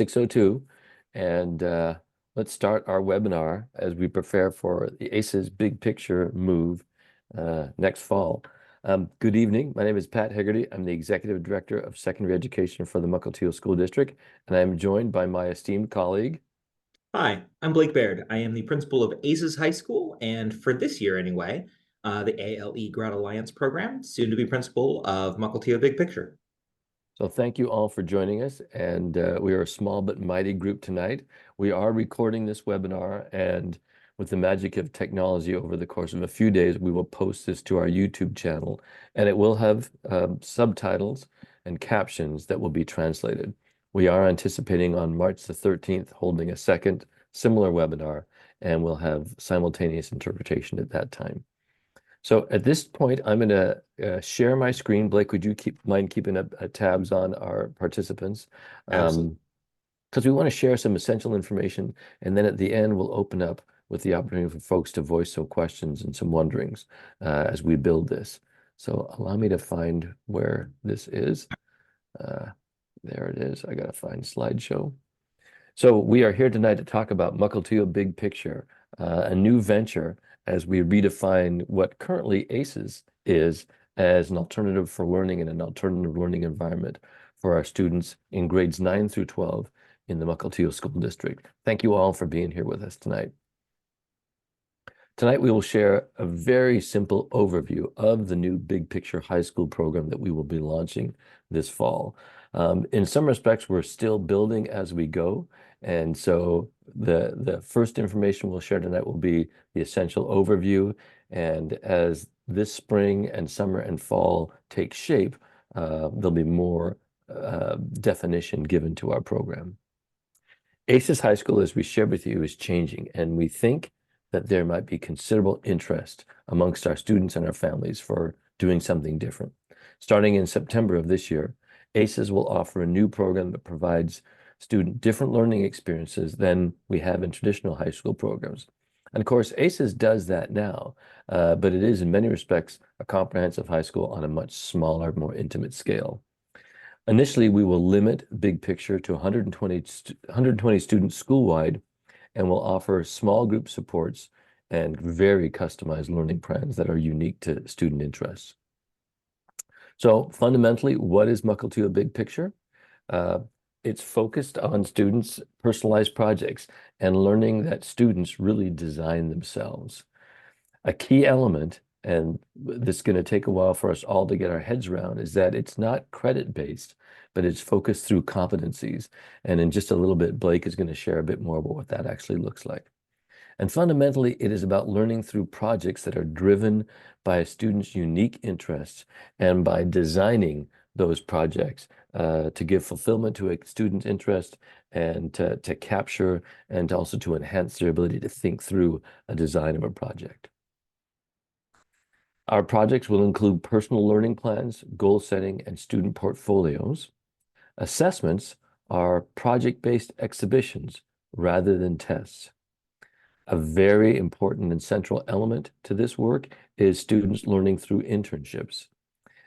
6:02, and let's start our webinar as we prepare for the ACES Big Picture Move next fall. Good evening. My name is Pat Hegarty. I'm the Executive Director of Secondary Education for the Mukilteo School District, and I'm joined by my esteemed colleague. Hi, I'm Blake Baird. I am the principal of ACES High School, and for this year anyway, the ALE Grad Alliance program, soon to be principal of Mukilteo Big Picture. So thank you all for joining us, and we are a small but mighty group tonight. We are recording this webinar, and with the magic of technology, over the course of a few days, we will post this to our YouTube channel, and it will have subtitles and captions that will be translated. We are anticipating on March the 13th holding a second similar webinar, and we'll have simultaneous interpretation at that time. So at this point, I'm going to share my screen. Blake, would you mind keeping tabs on our participants? Absolutely. Because we want to share some essential information, and then at the end, we'll open up with the opportunity for folks to voice some questions and some wonderings as we build this. So allow me to find where this is. There it is. I got to find slideshow. So we are here tonight to talk about Mukilteo Big Picture, a new venture as we redefine what currently ACES is as an alternative for learning in an alternative learning environment for our students in grades 9 through 12 in the Mukilteo School District. Thank you all for being here with us tonight. Tonight, we will share a very simple overview of the new Big Picture High School program that we will be launching this fall. In some respects, we're still building as we go. And so the first information we'll share tonight will be the essential overview. And as this spring and summer and fall take shape, there'll be more definition given to our program. ACES High School, as we shared with you, is changing, and we think that there might be considerable interest amongst our students and our families for doing something different. Starting in September of this year, ACES will offer a new program that provides student different learning experiences than we have in traditional high school programs. And of course, ACES does that now, but it is in many respects a comprehensive high school on a much smaller, more intimate scale. Initially, we will limit Big Picture to 120 students school-wide, and we'll offer small group supports and very customized learning plans that are unique to student interests. So fundamentally, what is Mukilteo Big Picture? It's focused on students' personalized projects and learning that students really design themselves. A key element, and this is going to take a while for us all to get our heads around, is that it's not credit-based, but it's focused through competencies. And in just a little bit, Blake is going to share a bit more about what that actually looks like. And fundamentally, it is about learning through projects that are driven by a student's unique interests and by designing those projects to give fulfillment to a student's interest and to capture and also to enhance their ability to think through a design of a project. Our projects will include personal learning plans, goal setting, and student portfolios. Assessments are project-based exhibitions rather than tests. A very important and central element to this work is students learning through internships.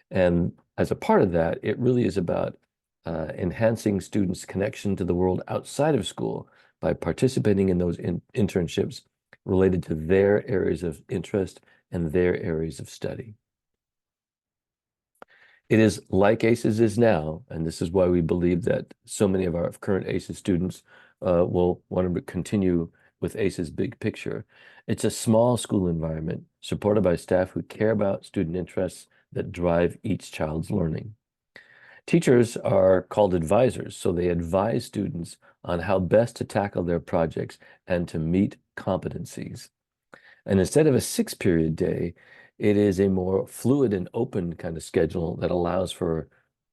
And as a part of that, it really is about enhancing students' connection to the world outside of school by participating in those internships related to their areas of interest and their areas of study. It is like ACES is now, and this is why we believe that so many of our current ACES students will want to continue with ACES Big Picture. It's a small school environment supported by staff who care about student interests that drive each child's learning. Teachers are called advisors, so they advise students on how best to tackle their projects and to meet competencies. And instead of a 6-period day, it is a more fluid and open kind of schedule that allows for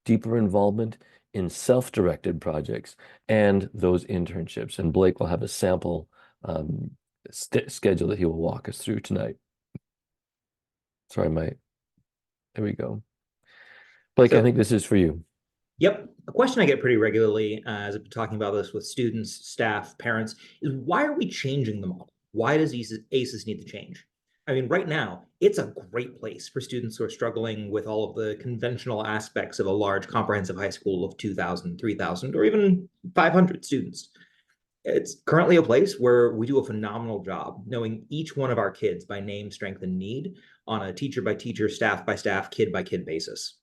deeper involvement in self-directed projects and those internships. And Blake will have a sample schedule that he will walk us through tonight. Sorry, there we go. Blake, I think this is for you. Yep. A question I get pretty regularly as I've been talking about this with students, staff, parents, is why are we changing the model? Why does ACES need to change? I mean, right now, it's a great place for students who are struggling with all of the conventional aspects of a large comprehensive high school of 2,000, 3,000, or even 500 students. It's currently a place where we do a phenomenal job knowing each one of our kids by name, strength, and need on a teacher by teacher, staff by staff, kid by kid basis.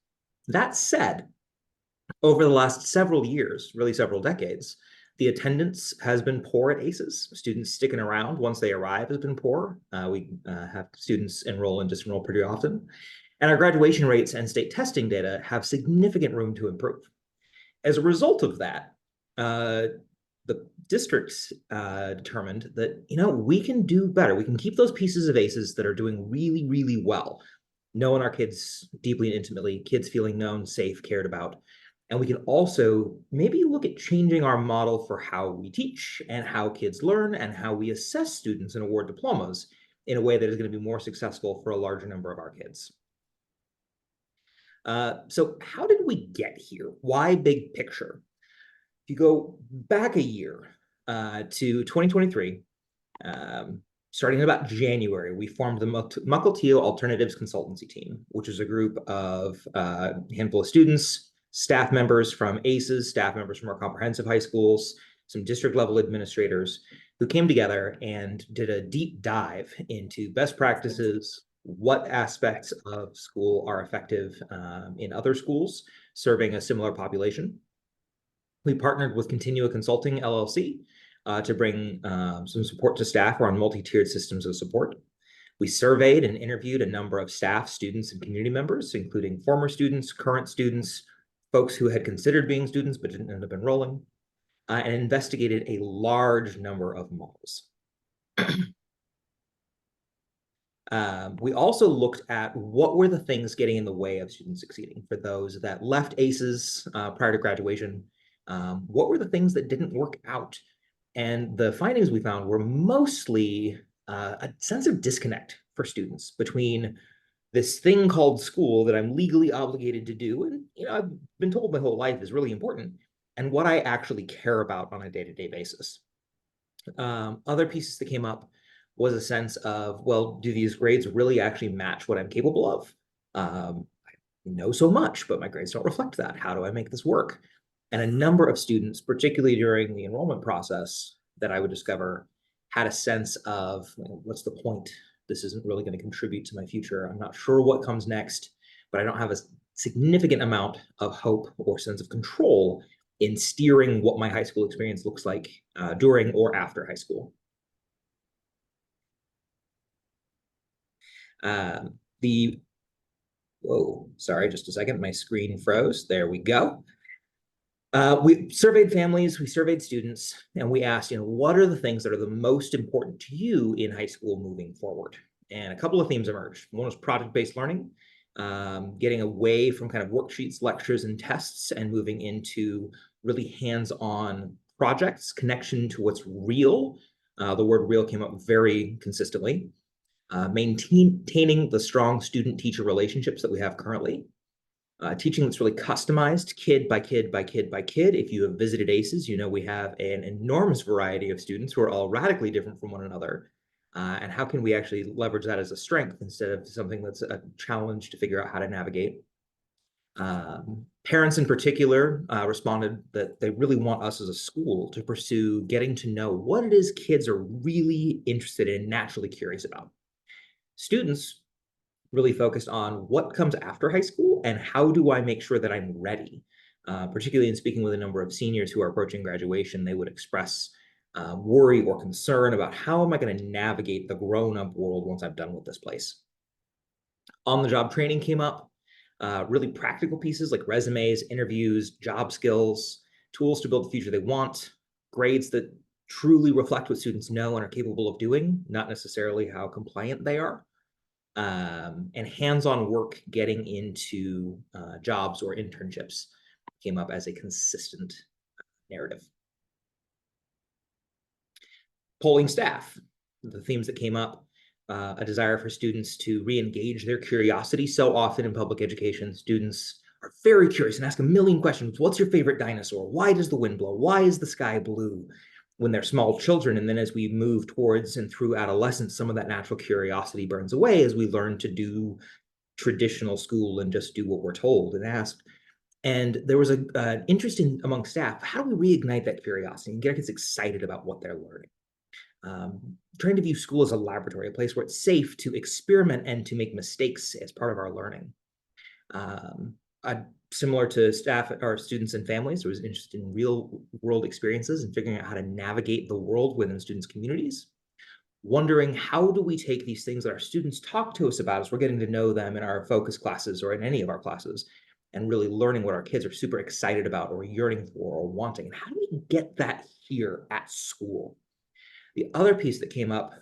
That said, over the last several years, really several decades, the attendance has been poor at ACES. Students sticking around once they arrive has been poor. We have students enroll and disenroll pretty often. And our graduation rates and state testing data have significant room to improve. As a result of that, the districts determined that, we can do better. We can keep those pieces of ACES that are doing really, really well, knowing our kids deeply and intimately, kids feeling known, safe, cared about. And we can also maybe look at changing our model for how we teach and how kids learn and how we assess students and award diplomas in a way that is going to be more successful for a larger number of our kids. So how did we get here? Why big picture? If you go back a year to 2023, starting in about January, we formed the Mukilteo Alternatives Consultancy Team, which is a group of a handful of students, staff members from ACES, staff members from our comprehensive high schools, some district level administrators who came together and did a deep dive into best practices, what aspects of school are effective in other schools serving a similar population. We partnered with Continua Consulting LLC to bring some support to staff around multi-tiered systems of support. We surveyed and interviewed a number of staff, students, and community members, including former students, current students, folks who had considered being students but didn't end up enrolling, and investigated a large number of models. We also looked at what were the things getting in the way of students succeeding. For those that left ACES prior to graduation, what were the things that didn't work out? And the findings we found were mostly a sense of disconnect for students between this thing called school that I'm legally obligated to do, and I've been told my whole life is really important, and what I actually care about on a day-to-day basis. Other pieces that came up was a sense of, well, do these grades really actually match what I'm capable of? I know so much, but my grades don't reflect that. How do I make this work? And a number of students, particularly during the enrollment process that I would discover, had a sense of, what's the point? This isn't really going to contribute to my future. I'm not sure what comes next, but I don't have a significant amount of hope or sense of control in steering what my high school experience looks like during or after high school. Whoa, sorry, just a second, my screen froze. There we go. We surveyed families, we surveyed students, and we asked, what are the things that are the most important to you in high school moving forward? And a couple of themes emerged. One was project-based learning, getting away from kind of worksheets, lectures, and tests, and moving into really hands-on projects, connection to what's real. The word real came up very consistently. Maintaining the strong student-teacher relationships that we have currently. Teaching that's really customized, kid by kid by kid by kid. If you have visited ACES, we have an enormous variety of students who are all radically different from one another. And how can we actually leverage that as a strength instead of something that's a challenge to figure out how to navigate? Parents in particular responded that they really want us as a school to pursue getting to know what it is kids are really interested in, naturally curious about. Students really focused on what comes after high school and how do I make sure that I'm ready. Particularly in speaking with a number of seniors who are approaching graduation, they would express worry or concern about how am I going to navigate the grown-up world once I'm done with this place. On-the-job training came up, really practical pieces like resumes, interviews, job skills, tools to build the future they want, grades that truly reflect what students know and are capable of doing, not necessarily how compliant they are. And hands-on work getting into jobs or internships came up as a consistent narrative. Polling staff, the themes that came up, a desire for students to re-engage their curiosity. So often in public education, students are very curious and ask a million questions. What's your favorite dinosaur? Why does the wind blow? Why is the sky blue? when they're small children. And then as we move towards and through adolescence, some of that natural curiosity burns away as we learn to do traditional school and just do what we're told and asked. And there was an interest in among staff, how do we reignite that curiosity and get kids excited about what they're learning? Trying to view school as a laboratory, a place where it's safe to experiment and to make mistakes as part of our learning. Um, Similar to staff or students and families, there was interest in real world experiences and figuring out how to navigate the world within students' communities. Wondering how do we take these things that our students talk to us about as we're getting to know them in our focus classes or in any of our classes, and really learning what our kids are super excited about or yearning for or wanting. And how do we get that here at school? The other piece that came up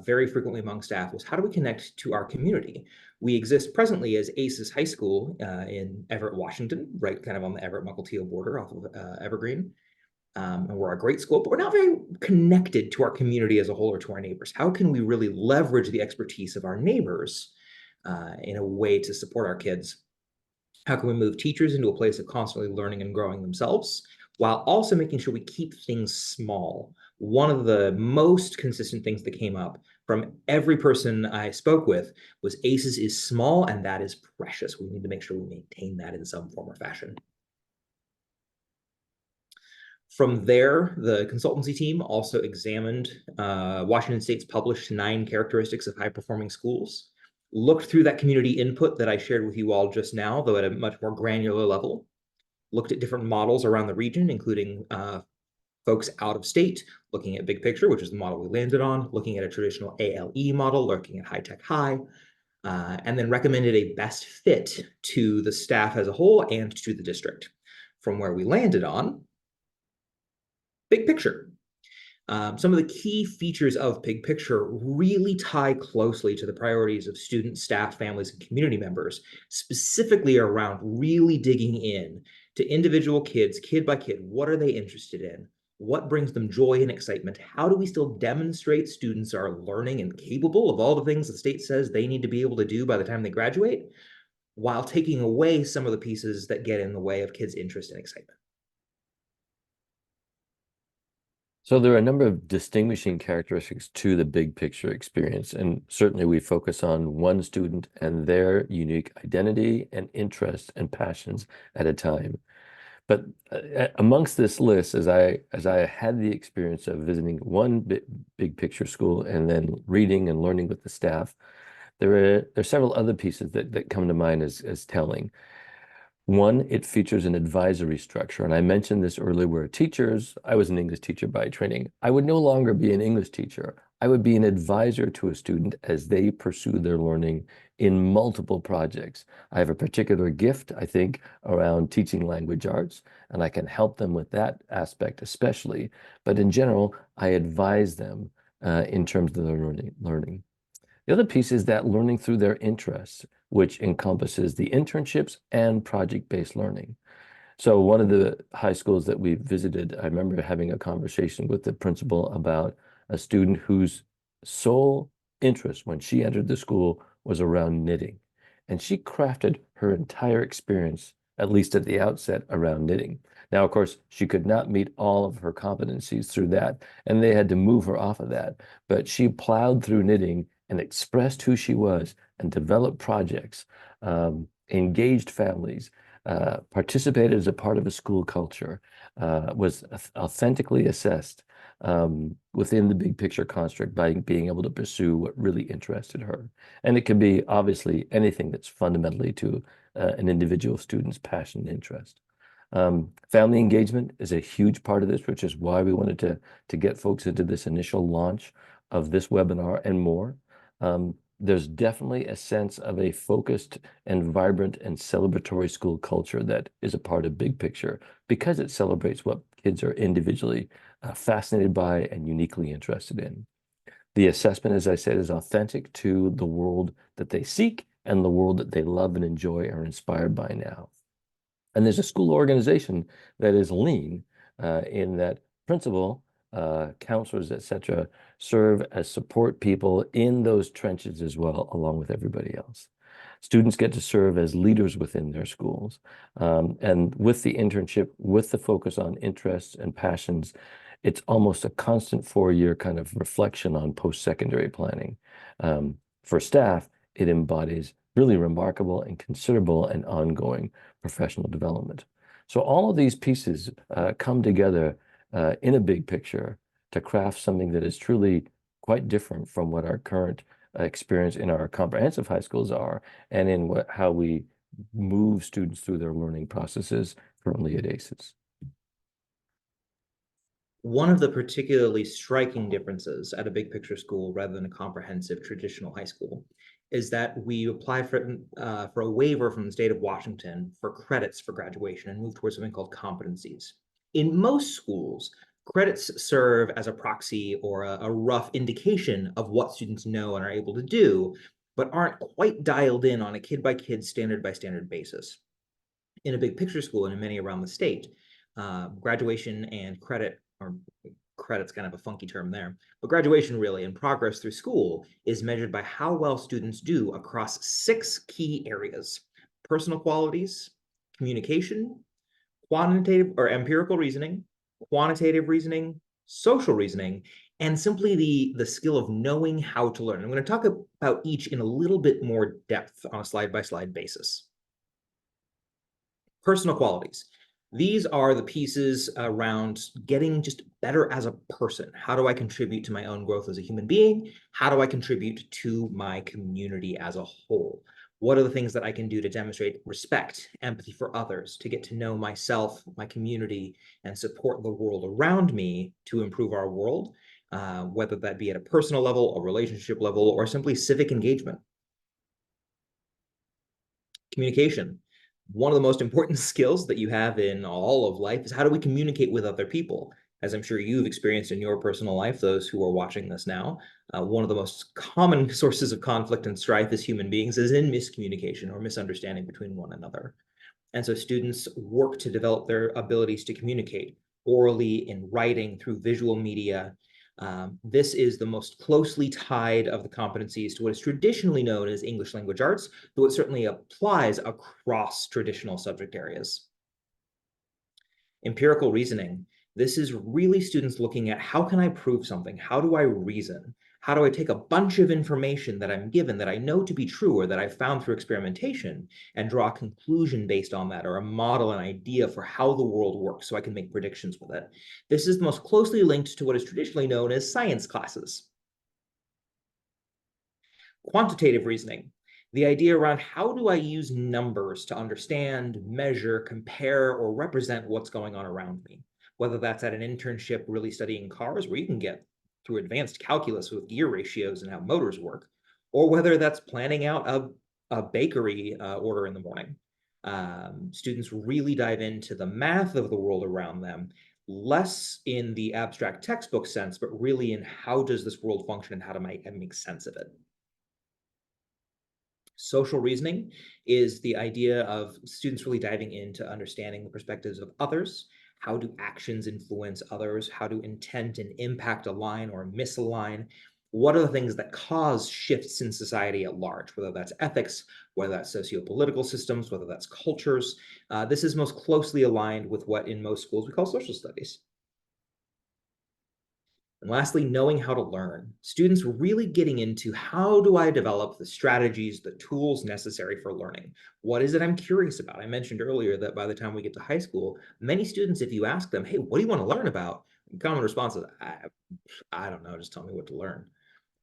very frequently among staff was how do we connect to our community? We exist presently as ACES High School in Everett, Washington, right kind of on the Everett-Mukilteo border off of Evergreen. And we're a great school, but we're not very connected to our community as a whole or to our neighbors. How can we really leverage the expertise of our neighbors in a way to support our kids? How can we move teachers into a place of constantly learning and growing themselves while also making sure we keep things small? One of the most consistent things that came up from every person I spoke with was ACES is small and that is precious. We need to make sure we maintain that in some form or fashion. From there, the consultancy team also examined Washington State's published 9 characteristics of high-performing schools, looked through that community input that I shared with you all just now, though at a much more granular level, looked at different models around the region, including folks out of state, looking at big picture, which is the model we landed on, looking at a traditional ALE model, looking at high-tech high, and then recommended a best fit to the staff as a whole and to the district. From where we landed on, big picture. Some of the key features of Big Picture really tie closely to the priorities of students, staff, families, and community members, specifically around really digging in to individual kids, kid by kid. What are they interested in? What brings them joy and excitement? How do we still demonstrate students are learning and capable of all the things the state says they need to be able to do by the time they graduate, while taking away some of the pieces that get in the way of kids' interest and excitement? So there are a number of distinguishing characteristics to the big picture experience, and certainly we focus on one student and their unique identity and interests and passions at a time. But amongst this list, as I had the experience of visiting one big picture school and then reading and learning with the staff, there are several other pieces that come to mind as telling. One, it features an advisory structure. And I mentioned this earlier where teachers, I was an English teacher by training. I would no longer be an English teacher. I would be an advisor to a student as they pursue their learning in multiple projects. I have a particular gift, I think, around teaching language arts, and I can help them with that aspect especially. But in general, I advise them in terms of their learning. The other piece is that learning through their interests, which encompasses the internships and project-based learning. So one of the high schools that we visited, I remember having a conversation with the principal about a student whose sole interest when she entered the school was around knitting. And she crafted her entire experience, at least at the outset, around knitting. Now, of course, she could not meet all of her competencies through that, and they had to move her off of that. But she plowed through knitting and expressed who she was and developed projects, engaged families, participated as a part of a school culture, was authentically assessed within the big picture construct by being able to pursue what really interested her. And it can be obviously anything that's fundamentally to an individual student's passion and interest. Family engagement is a huge part of this, which is why we wanted to get folks into this initial launch of this webinar and more. There's definitely a sense of a focused and vibrant and celebratory school culture that is a part of Big Picture because it celebrates what kids are individually fascinated by and uniquely interested in. The assessment, as I said, is authentic to the world that they seek and the world that they love and enjoy or are inspired by now. And there's a school organization that is lean in that principal, counselors, etc., serve as support people in those trenches as well, along with everybody else. Students get to serve as leaders within their schools. And with the internship, with the focus on interests and passions, it's almost a constant 4-year kind of reflection on post-secondary planning. For staff, it embodies really remarkable and considerable and ongoing professional development. So all of these pieces come together in a big picture to craft something that is truly quite different from what our current experience in our comprehensive high schools are, and in how we move students through their learning processes currently at ACES. One of the particularly striking differences at a big picture school rather than a comprehensive traditional high school is that we apply for a waiver from the state of Washington for credits for graduation and move towards something called competencies. In most schools, credits serve as a proxy or a rough indication of what students know and are able to do, but aren't quite dialed in on a kid by kid, standard by standard basis. In a big picture school and in many around the state, graduation and credit, or credit's kind of a funky term there, but graduation really and progress through school is measured by how well students do across 6 key areas: personal qualities, communication, quantitative or empirical reasoning, quantitative reasoning, social reasoning, and simply the skill of knowing how to learn. I'm going to talk about each in a little bit more depth on a slide by slide basis. Personal qualities. These are the pieces around getting just better as a person. How do I contribute to my own growth as a human being? How do I contribute to my community as a whole? What are the things that I can do to demonstrate respect, empathy for others, to get to know myself, my community, and support the world around me to improve our world, whether that be at a personal level, a relationship level, or simply civic engagement? Communication. One of the most important skills that you have in all of life is how do we communicate with other people? As I'm sure you've experienced in your personal life, those who are watching this now, one of the most common sources of conflict and strife as human beings is in miscommunication or misunderstanding between one another. And so students work to develop their abilities to communicate orally, in writing, through visual media. This is the most closely tied of the competencies to what is traditionally known as English language arts, though it certainly applies across traditional subject areas. Empirical reasoning. This is really students looking at how can I prove something? How do I reason? How do I take a bunch of information that I'm given that I know to be true or that I found through experimentation and draw a conclusion based on that, or a model, an idea for how the world works so I can make predictions with it? This is most closely linked to what is traditionally known as science classes. Quantitative reasoning, the idea around how do I use numbers to understand, measure, compare, or represent what's going on around me, whether that's at an internship really studying cars where you can get through advanced calculus with gear ratios and how motors work, or whether that's planning out a bakery order in the morning. Students really dive into the math of the world around them, less in the abstract textbook sense, but really in how does this world function and how to make sense of it. Social reasoning is the idea of students really diving into understanding the perspectives of others. How do actions influence others? How do intent and impact align or misalign? What are the things that cause shifts in society at large, whether that's ethics, whether that's socio-political systems, whether that's cultures? This is most closely aligned with what in most schools we call social studies. And lastly, knowing how to learn. Students really getting into how do I develop the strategies, the tools necessary for learning? What is it I'm curious about? I mentioned earlier that by the time we get to high school, many students, if you ask them, hey, what do you want to learn about? Common response is, I don't know, just tell me what to learn.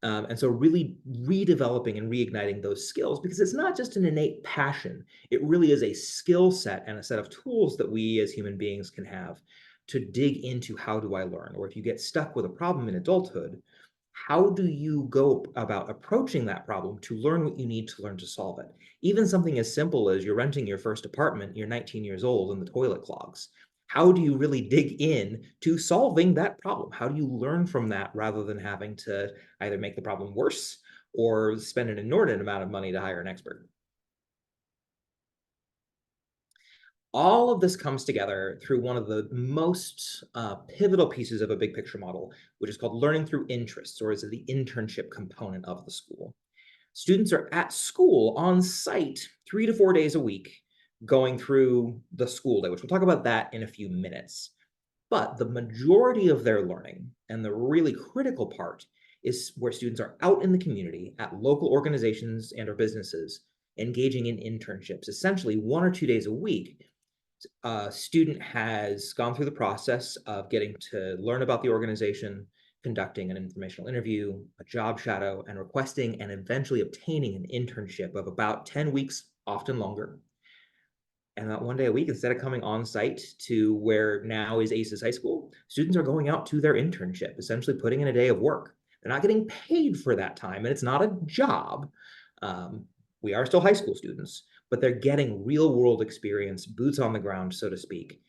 And so really redeveloping and reigniting those skills, because it's not just an innate passion. It really is a skill set and a set of tools that we as human beings can have to dig into how do I learn? Or if you get stuck with a problem in adulthood, how do you go about approaching that problem to learn what you need to learn to solve it? Even something as simple as you're renting your first apartment, you're 19 years old, and the toilet clogs. How do you really dig in to solving that problem? How do you learn from that rather than having to either make the problem worse or spend an inordinate amount of money to hire an expert? All of this comes together through one of the most pivotal pieces of a big picture model, which is called learning through interests, or is it the internship component of the school? Students are at school on site 3 to 4 days a week, going through the school day, which we'll talk about that in a few minutes. But the majority of their learning, and the really critical part, is where students are out in the community at local organizations and or businesses engaging in internships, essentially 1 or 2 days a week. A student has gone through the process of getting to learn about the organization, conducting an informational interview, a job shadow, and requesting and eventually obtaining an internship of about 10 weeks, often longer. And that 1 day a week, instead of coming on site to where now is ACES High School, students are going out to their internship, essentially putting in a day of work. They're not getting paid for that time, and it's not a job. Um, we are still high school students, but they're getting real world experience, boots on the ground, so to speak,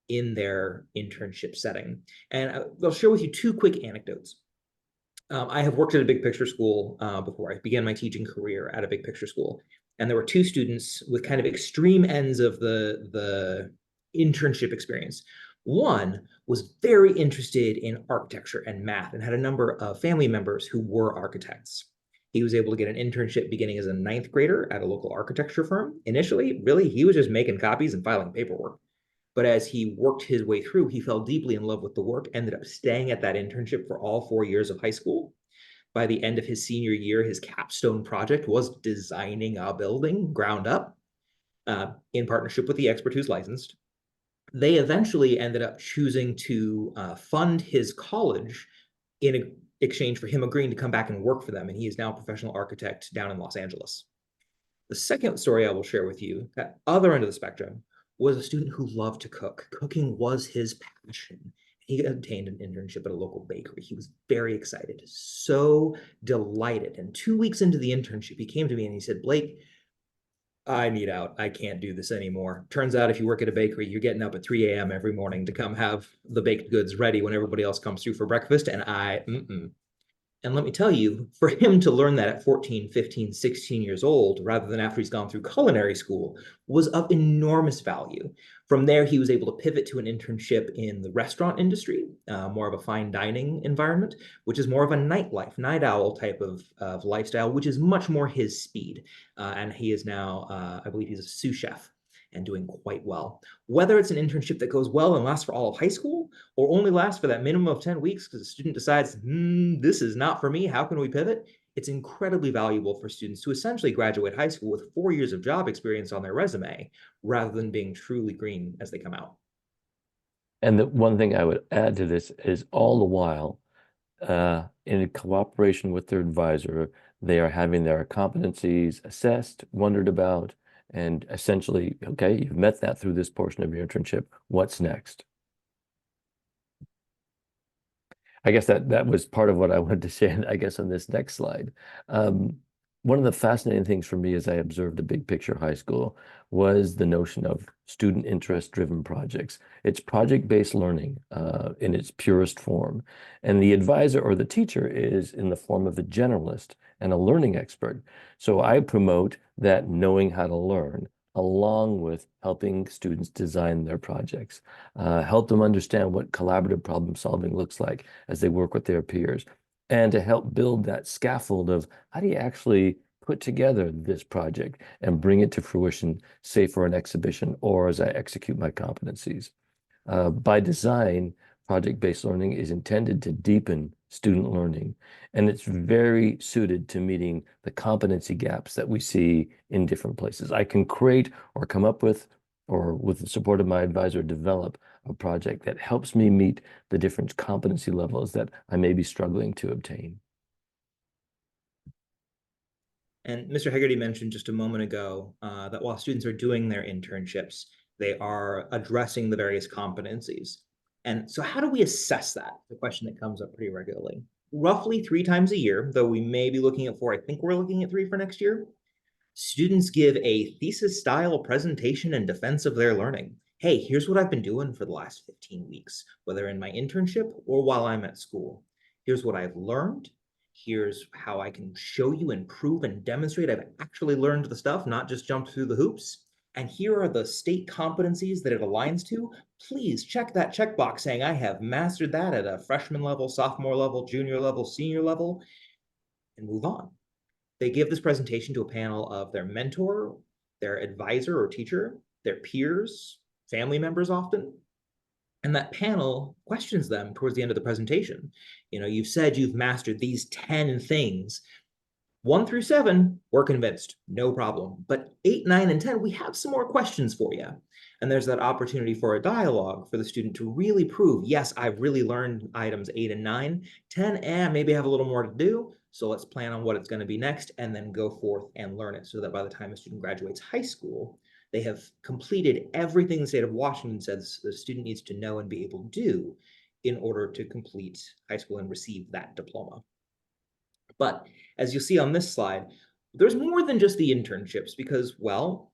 in their internship setting. And I'll share with you two quick anecdotes. I have worked at a big picture school before. I began my teaching career at a big picture school, and there were two students with kind of extreme ends of the internship experience. One was very interested in architecture and math and had a number of family members who were architects. He was able to get an internship beginning as a ninth grader at a local architecture firm. Initially, really, he was just making copies and filing paperwork. But as he worked his way through, he fell deeply in love with the work, ended up staying at that internship for all 4 years of high school. By the end of his senior year, his capstone project was designing a building ground up in partnership with the expert who's licensed. They eventually ended up choosing to fund his college in exchange for him agreeing to come back and work for them. And he is now a professional architect down in Los Angeles. The second story I will share with you, at other end of the spectrum, was a student who loved to cook. Cooking was his passion. He obtained an internship at a local bakery. He was very excited, so delighted. And 2 weeks into the internship, he came to me and he said, Blake, I need out. I can't do this anymore. Turns out if you work at a bakery, you're getting up at 3 a.m. every morning to come have the baked goods ready when everybody else comes through for breakfast. And and let me tell you, for him to learn that at 14, 15, 16 years old, rather than after he's gone through culinary school, was of enormous value. From there, he was able to pivot to an internship in the restaurant industry, more of a fine dining environment, which is more of a nightlife, night owl type of lifestyle, which is much more his speed. And he is now, I believe he's a sous chef and doing quite well. Whether it's an internship that goes well and lasts for all of high school, or only lasts for that minimum of 10 weeks because the student decides, this is not for me, how can we pivot? It's incredibly valuable for students to essentially graduate high school with 4 years of job experience on their resume, rather than being truly green as they come out. And the one thing I would add to this is all the while, in cooperation with their advisor, they are having their competencies assessed, wondered about, and essentially, okay, you've met that through this portion of your internship. What's next? I guess that was part of what I wanted to say, I guess, on this next slide. Um, One of the fascinating things for me as I observed a big picture high school was the notion of student interest driven projects. It's project-based learning in its purest form. And the advisor or the teacher is in the form of a generalist and a learning expert. So I promote that knowing how to learn along with helping students design their projects, help them understand what collaborative problem solving looks like as they work with their peers, and to help build that scaffold of how do you actually put together this project and bring it to fruition, say for an exhibition or as I execute my competencies. By design, project-based learning is intended to deepen student learning, and it's very suited to meeting the competency gaps that we see in different places. I can create or come up with, or with the support of my advisor, develop a project that helps me meet the different competency levels that I may be struggling to obtain. And Mr. Hegarty mentioned just a moment ago that while students are doing their internships, they are addressing the various competencies. And so, how do we assess that? The question that comes up pretty regularly. Roughly 3 times a year, though we may be looking at 4, I think we're looking at 3 for next year. Students give a thesis style presentation in defense of their learning. Hey, here's what I've been doing for the last 15 weeks, whether in my internship or while I'm at school. Here's what I've learned. Here's how I can show you and prove and demonstrate I've actually learned the stuff, not just jumped through the hoops. And here are the state competencies that it aligns to. Please check that checkbox saying I have mastered that at a freshman level, sophomore level, junior level, senior level, and move on. They give this presentation to a panel of their mentor, their advisor or teacher, their peers, family members often. And that panel questions them towards the end of the presentation. You've said you've mastered these 10 things. 1 through 7, we're convinced, no problem. But 8, 9, and 10, we have some more questions for you. And there's that opportunity for a dialogue for the student to really prove, yes, I've really learned items 8 and 9. 10, maybe I have a little more to do. So let's plan on what it's going to be next and then go forth and learn it so that by the time a student graduates high school, they have completed everything the state of Washington says the student needs to know and be able to do in order to complete high school and receive that diploma. But as you'll see on this slide, there's more than just the internships because, well,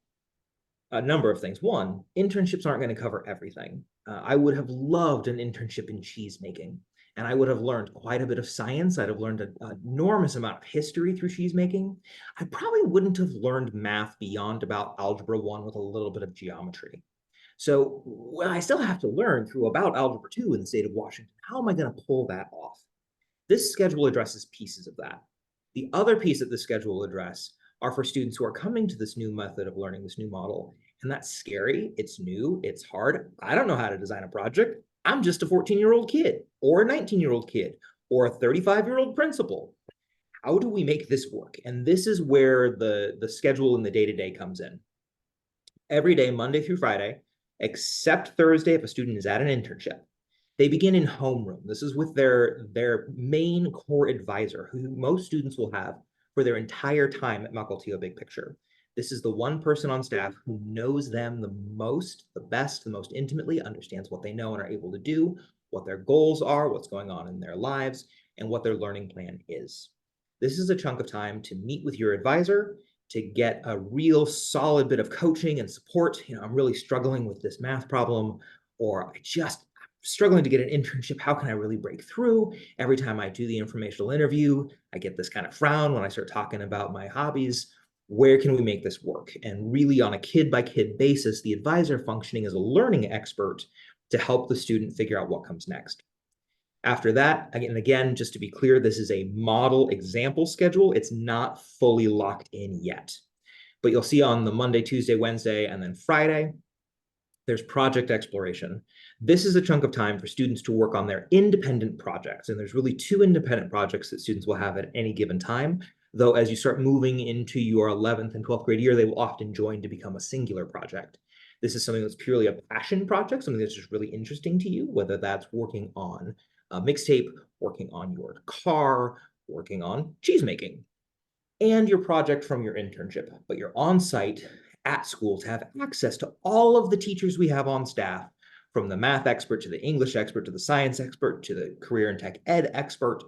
a number of things. One, internships aren't going to cover everything. I would have loved an internship in cheese making, and I would have learned quite a bit of science. I'd have learned an enormous amount of history through cheese making. I probably wouldn't have learned math beyond about Algebra 1 with a little bit of geometry. So when I still have to learn through about Algebra 2 in the state of Washington, how am I going to pull that off? This schedule addresses pieces of that. The other piece that the schedule will address are for students who are coming to this new method of learning, this new model. And that's scary. It's new. It's hard. I don't know how to design a project. I'm just a 14-year-old kid or a 19-year-old kid or a 35-year-old principal. How do we make this work? And this is where the schedule and the day-to-day comes in. Every day, Monday through Friday, except Thursday if a student is at an internship. They begin in homeroom. This is with their main core advisor, who most students will have for their entire time at Mukilteo Big Picture. This is the one person on staff who knows them the most, the best, the most intimately, understands what they know and are able to do, what their goals are, what's going on in their lives, and what their learning plan is. This is a chunk of time to meet with your advisor, to get a real solid bit of coaching and support. I'm really struggling with this math problem, or I'm struggling to get an internship. How can I really break through? Every time I do the informational interview, I get this kind of frown when I start talking about my hobbies. Where can we make this work? And really, on a kid by kid basis, the advisor functioning as a learning expert to help the student figure out what comes next. After that, again, just to be clear, this is a model example schedule. It's not fully locked in yet. But you'll see on the Monday, Tuesday, Wednesday, and then Friday, there's project exploration. This is a chunk of time for students to work on their independent projects. And there's really 2 independent projects that students will have at any given time. Though as you start moving into your 11th and 12th grade year, they will often join to become a singular project. This is something that's purely a passion project, something that's just really interesting to you, whether that's working on a mixtape, working on your car, working on cheese making, and your project from your internship. But you're on site at school to have access to all of the teachers we have on staff, from the math expert to the English expert to the science expert to the career and tech ed expert,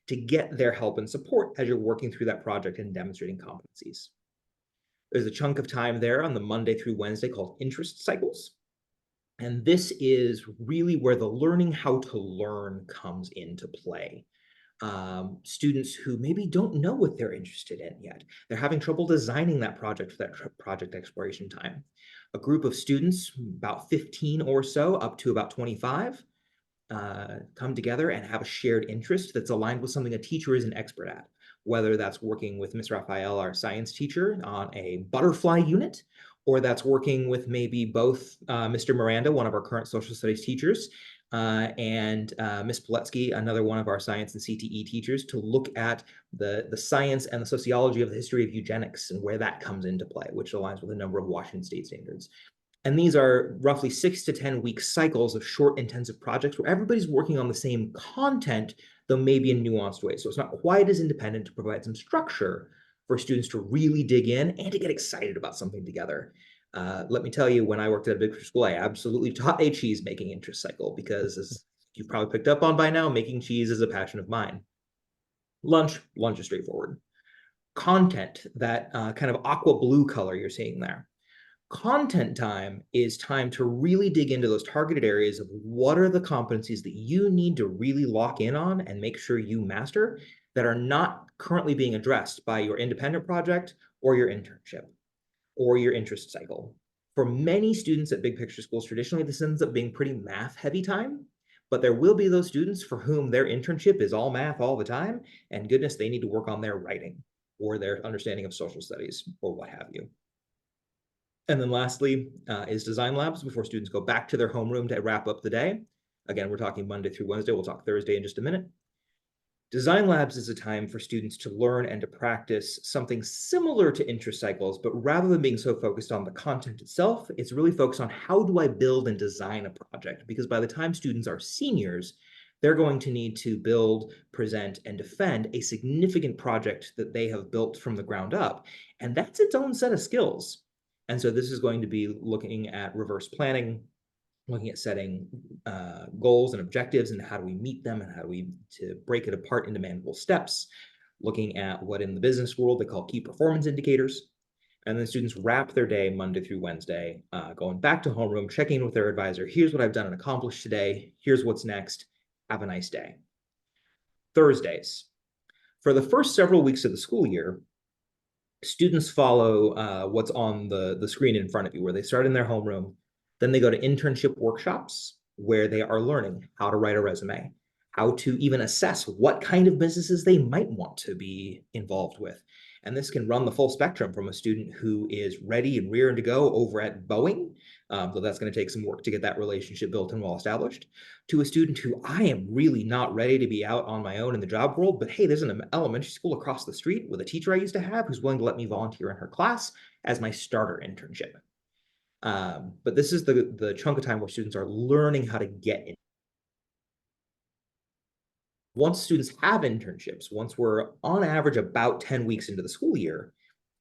to get their help and support as you're working through that project and demonstrating competencies. There's a chunk of time there on the Monday through Wednesday called interest cycles. And this is really where the learning how to learn comes into play. Students who maybe don't know what they're interested in yet. They're having trouble designing that project for that project exploration time. A group of students, about 15 or so, up to about 25, come together and have a shared interest that's aligned with something a teacher is an expert at, whether that's working with Ms. Raphael, our science teacher, on a butterfly unit, or that's working with maybe both Mr. Miranda, one of our current social studies teachers, and Ms. Poletsky, another one of our science and CTE teachers, to look at the science and the sociology of the history of eugenics and where that comes into play, which aligns with a number of Washington state standards. And these are roughly 6 to 10 week cycles of short, intensive projects where everybody's working on the same content, though maybe in nuanced ways. So it's not quite as independent, to provide some structure for students to really dig in and to get excited about something together. Let me tell you, when I worked at a big school, I absolutely taught a cheese making interest cycle because, as you've probably picked up on by now, making cheese is a passion of mine. Lunch is straightforward. Content, that kind of aqua blue color you're seeing there. Content time is time to really dig into those targeted areas of what are the competencies that you need to really lock in on and make sure you master that are not currently being addressed by your independent project or your internship or your interest cycle. For many students at big picture schools, traditionally, this ends up being pretty math heavy time, but there will be those students for whom their internship is all math all the time, and goodness, they need to work on their writing or their understanding of social studies or what have you. And then lastly is design labs before students go back to their homeroom to wrap up the day. Again, we're talking Monday through Wednesday. We'll talk Thursday in just a minute. Design labs is a time for students to learn and to practice something similar to interest cycles, but rather than being so focused on the content itself, it's really focused on how do I build and design a project? Because by the time students are seniors, they're going to need to build, present, and defend a significant project that they have built from the ground up. And that's its own set of skills. And so this is going to be looking at reverse planning, looking at setting goals and objectives and how do we meet them and how do we to break it apart into manageable steps, looking at what in the business world they call key performance indicators. And then students wrap their day Monday through Wednesday, going back to homeroom, checking in with their advisor. Here's what I've done and accomplished today. Here's what's next. Have a nice day. Thursdays. For the first several weeks of the school year, students follow what's on the screen in front of you, where they start in their homeroom. Then they go to internship workshops where they are learning how to write a resume, how to even assess what kind of businesses they might want to be involved with. And this can run the full spectrum from a student who is ready and rearing to go over at Boeing, though that's going to take some work to get that relationship built and well established, to a student who I am really not ready to be out on my own in the job world, but hey, there's an elementary school across the street with a teacher I used to have who's willing to let me volunteer in her class as my starter internship. But this is the chunk of time where students are learning how to get in. Once students have internships, once we're on average about 10 weeks into the school year,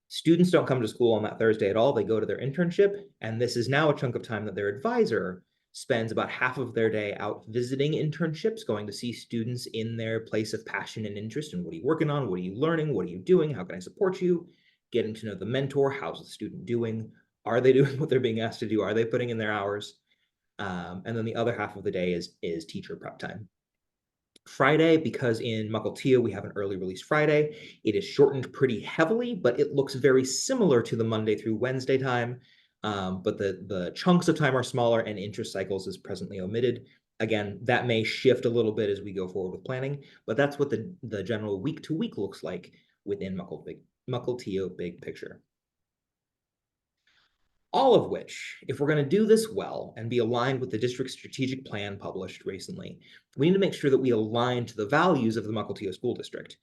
students don't come to school on that Thursday at all. They go to their internship, and this is now a chunk of time that their advisor spends about half of their day out visiting internships, going to see students in their place of passion and interest. And what are you working on? What are you learning? What are you doing? How can I support you? Getting to know the mentor. How's the student doing? Are they doing what they're being asked to do? Are they putting in their hours? And then the other half of the day is teacher prep time. Friday, because in Mukilteo we have an early release Friday, it is shortened pretty heavily, but it looks very similar to the Monday through Wednesday time. But the chunks of time are smaller and interest cycles is presently omitted. Again, that may shift a little bit as we go forward with planning, but that's what the general week to week looks like within Mukilteo Big Picture. All of which, if we're going to do this well and be aligned with the district's strategic plan published recently, we need to make sure that we align to the values of the Mukilteo School District.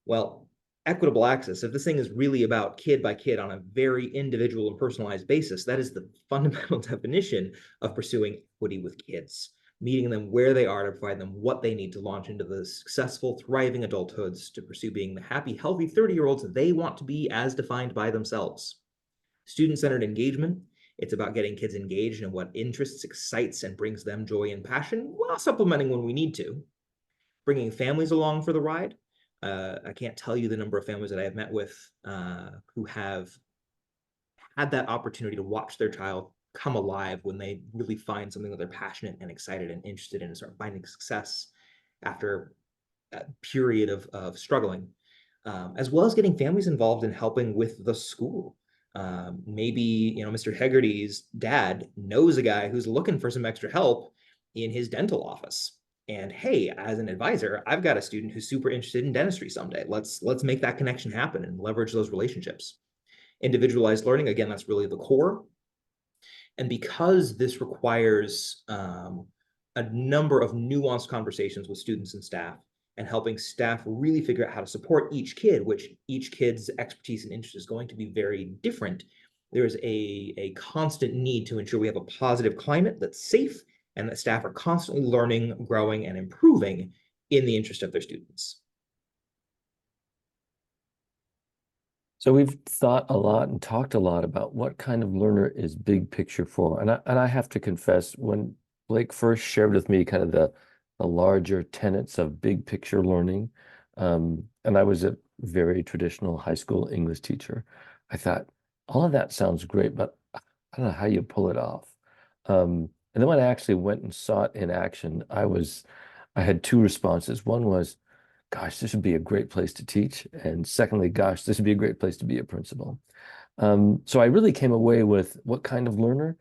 Well, equitable access, if this thing is really about kid by kid on a very individual and personalized basis, that is the fundamental definition of pursuing equity with kids, meeting them where they are to provide them what they need to launch into the successful, thriving adulthoods to pursue being the happy, healthy 30-year-olds they want to be as defined by themselves. Student-centered engagement, it's about getting kids engaged in what interests, excites, and brings them joy and passion, while supplementing when we need to. Bringing families along for the ride. I can't tell you the number of families that I have met with who have had that opportunity to watch their child come alive when they really find something that they're passionate and excited and interested in and start finding success after a period of struggling, as well as getting families involved in helping with the school. Maybe, Mr. Hegarty's dad knows a guy who's looking for some extra help in his dental office. And hey, as an advisor, I've got a student who's super interested in dentistry someday. Let's make that connection happen and leverage those relationships. Individualized learning, again, that's really the core. And because this requires a number of nuanced conversations with students and staff, and helping staff really figure out how to support each kid, which each kid's expertise and interest is going to be very different, there's a constant need to ensure we have a positive climate that's safe and that staff are constantly learning, growing, and improving in the interest of their students. So we've thought a lot and talked a lot about what kind of learner is big picture for. And I have to confess, when Blake first shared with me kind of the larger tenets of big picture learning, and I was a very traditional high school English teacher, I thought, all of that sounds great, but I don't know how you pull it off. And then when I actually went and saw it in action, I had two responses. One was, gosh, this would be a great place to teach. And secondly, gosh, this would be a great place to be a principal. So I really came away with what kind of learner?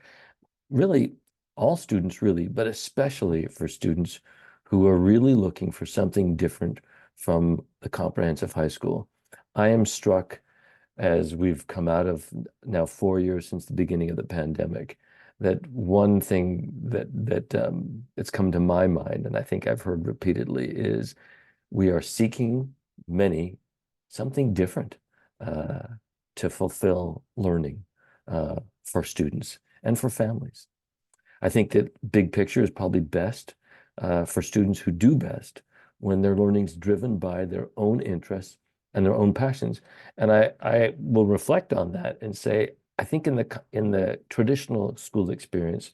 Really, all students really, but especially for students who are really looking for something different from the comprehensive high school. I am struck as we've come out of now 4 years since the beginning of the pandemic, that one thing that it's come to my mind, and I think I've heard repeatedly, is we are seeking many something different uh, to fulfill learning for students and for families. I think that big picture is probably best for students who do best when their learning is driven by their own interests and their own passions. And I will reflect on that and say, I think in the traditional school experience,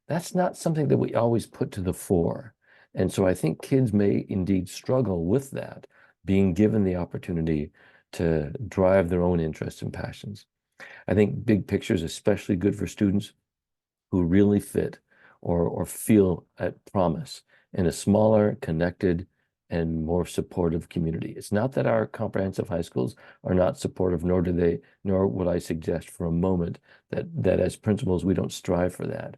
that's not something that we always put to the fore. And so I think kids may indeed struggle with that, being given the opportunity to drive their own interests and passions. I think big picture is especially good for students who really fit or feel at promise in a smaller, connected, and more supportive community. It's not that our comprehensive high schools are not supportive, nor would I suggest for a moment that as principals we don't strive for that.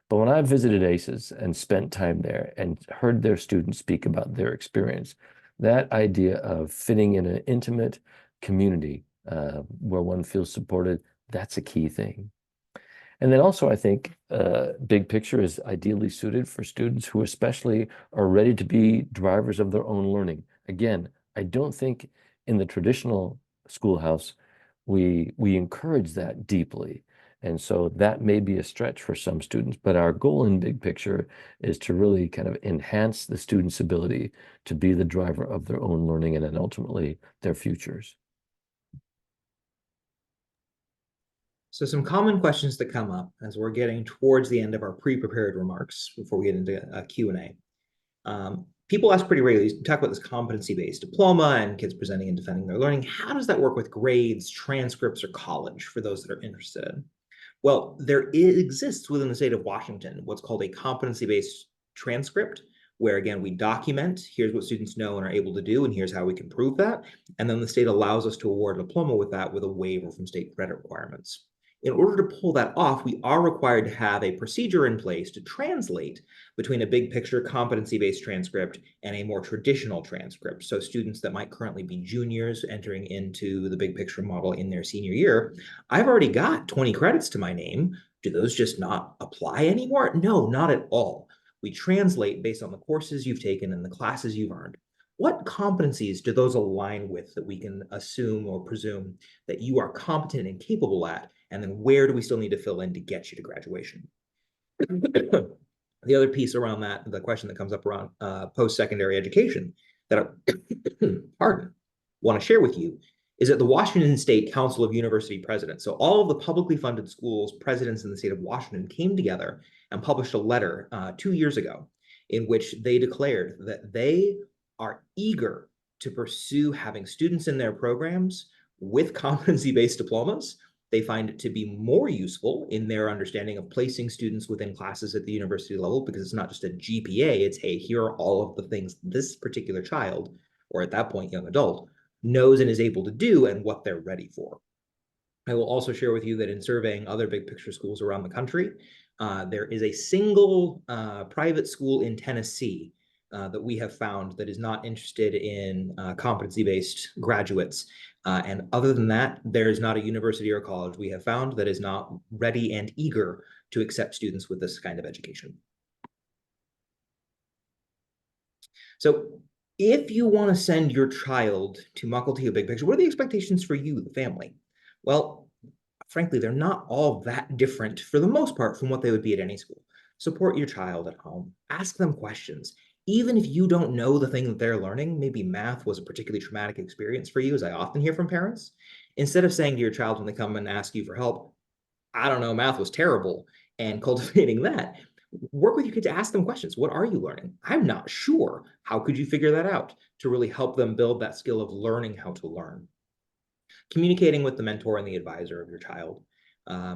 But when I visited ACES and spent time there and heard their students speak about their experience, that idea of fitting in an intimate community where one feels supported, that's a key thing. And then also, I think big picture is ideally suited for students who especially are ready to be drivers of their own learning. Again, I don't think in the traditional schoolhouse we encourage that deeply. And so that may be a stretch for some students, but our goal in big picture is to really kind of enhance the student's ability to be the driver of their own learning and then ultimately their futures. So some common questions that come up as we're getting towards the end of our pre-prepared remarks before we get into a Q&A. People ask pretty regularly, talk about this competency-based diploma and kids presenting and defending their learning. How does that work with grades, transcripts, or college for those that are interested? Well, there exists within the state of Washington what's called a competency-based transcript, where again, we document, here's what students know and are able to do, and here's how we can prove that. And then the state allows us to award a diploma with that with a waiver from state credit requirements. In order to pull that off, we are required to have a procedure in place to translate between a big picture competency-based transcript and a more traditional transcript. So students that might currently be juniors entering into the big picture model in their senior year, I've already got 20 credits to my name. Do those just not apply anymore? No, not at all. We translate based on the courses you've taken and the classes you've earned. What competencies do those align with that we can assume or presume that you are competent and capable at? And then where do we still need to fill in to get you to graduation? The other piece around that, the question that comes up around post-secondary education that I, pardon, want to share with you is that the Washington State Council of University Presidents, so all of the publicly funded schools presidents in the state of Washington came together and published a letter 2 years ago in which they declared that they are eager to pursue having students in their programs with competency-based diplomas. They find it to be more useful in their understanding of placing students within classes at the university level because it's not just a GPA, it's, hey, here are all of the things this particular child, or at that point, young adult, knows and is able to do and what they're ready for. I will also share with you that in surveying other big picture schools around the country, there is a single private school in Tennessee that we have found that is not interested in competency-based graduates. And other than that, there is not a university or college we have found that is not ready and eager to accept students with this kind of education. So if you want to send your child to Mukilteo Big Picture, what are the expectations for you, the family? Well, frankly, they're not all that different for the most part from what they would be at any school. Support your child at home. Ask them questions. Even if you don't know the thing that they're learning, maybe math was a particularly traumatic experience for you, as I often hear from parents. Instead of saying to your child when they come and ask you for help, I don't know, math was terrible, and cultivating that, work with your kids to ask them questions. What are you learning? I'm not sure. How could you figure that out? To really help them build that skill of learning how to learn. Communicating with the mentor and the advisor of your child.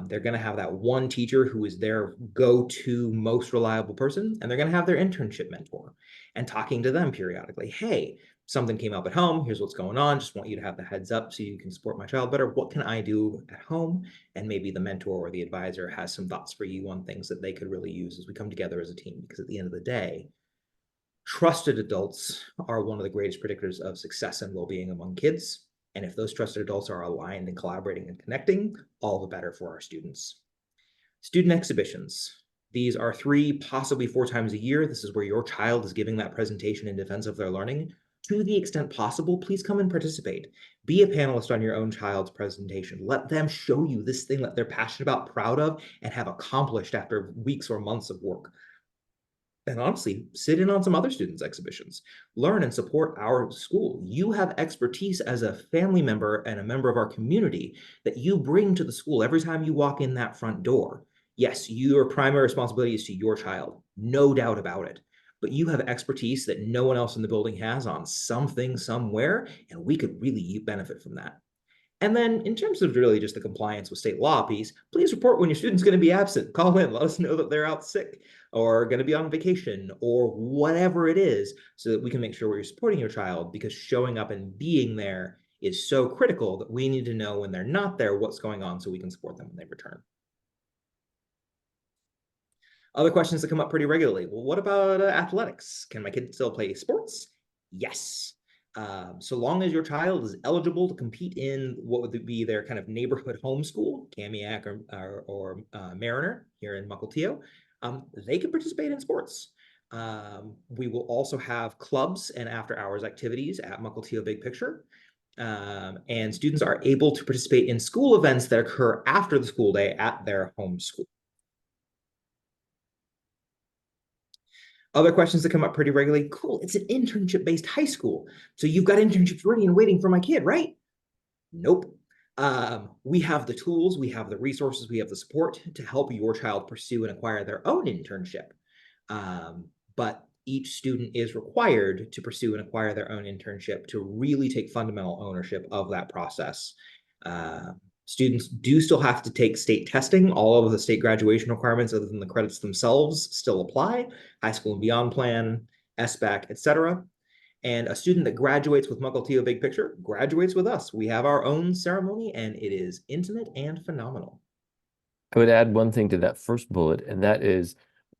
They're going to have that one teacher who is their go-to most reliable person, and they're going to have their internship mentor and talking to them periodically. Hey, something came up at home. Here's what's going on. Just want you to have the heads up so you can support my child better. What can I do at home? And maybe the mentor or the advisor has some thoughts for you on things that they could really use as we come together as a team. Because at the end of the day, trusted adults are one of the greatest predictors of success and well-being among kids. And if those trusted adults are aligned and collaborating and connecting, all the better for our students. Student exhibitions. These are 3, possibly 4 times a year. This is where your child is giving that presentation in defense of their learning. To the extent possible, please come and participate. Be a panelist on your own child's presentation. Let them show you this thing that they're passionate about, proud of, and have accomplished after weeks or months of work. And honestly, sit in on some other students' exhibitions. Learn and support our school. You have expertise as a family member and a member of our community that you bring to the school every time you walk in that front door. Yes, your primary responsibility is to your child, no doubt about it. But you have expertise that no one else in the building has on something somewhere, and we could really benefit from that. And then in terms of really just the compliance with state law piece, please report when your student's going to be absent. Call in, let us know that they're out sick or going to be on vacation or whatever it is so that we can make sure we're supporting your child, because showing up and being there is so critical that we need to know when they're not there what's going on so we can support them when they return. Other questions that come up pretty regularly. Well, what about athletics? Can my kid still play sports? Yes. So long as your child is eligible to compete in what would be their kind of neighborhood home school, Kamiak or Mariner here in Mukilteo, they can participate in sports. We will also have clubs and after hours activities at Mukilteo Big Picture. And students are able to participate in school events that occur after the school day at their home school. Other questions that come up pretty regularly. Cool, it's an internship-based high school. So you've got internships ready and waiting for my kid, right? Nope. We have the tools, we have the resources, we have the support to help your child pursue and acquire their own internship. But each student is required to pursue and acquire their own internship to really take fundamental ownership of that process. Students do still have to take state testing. All of the state graduation requirements, other than the credits themselves, still apply. High School and Beyond Plan, SBAC, etc. And a student that graduates with Mukilteo Big Picture graduates with us. We have our own ceremony, and it is intimate and phenomenal. I would add one thing to that first bullet, and that is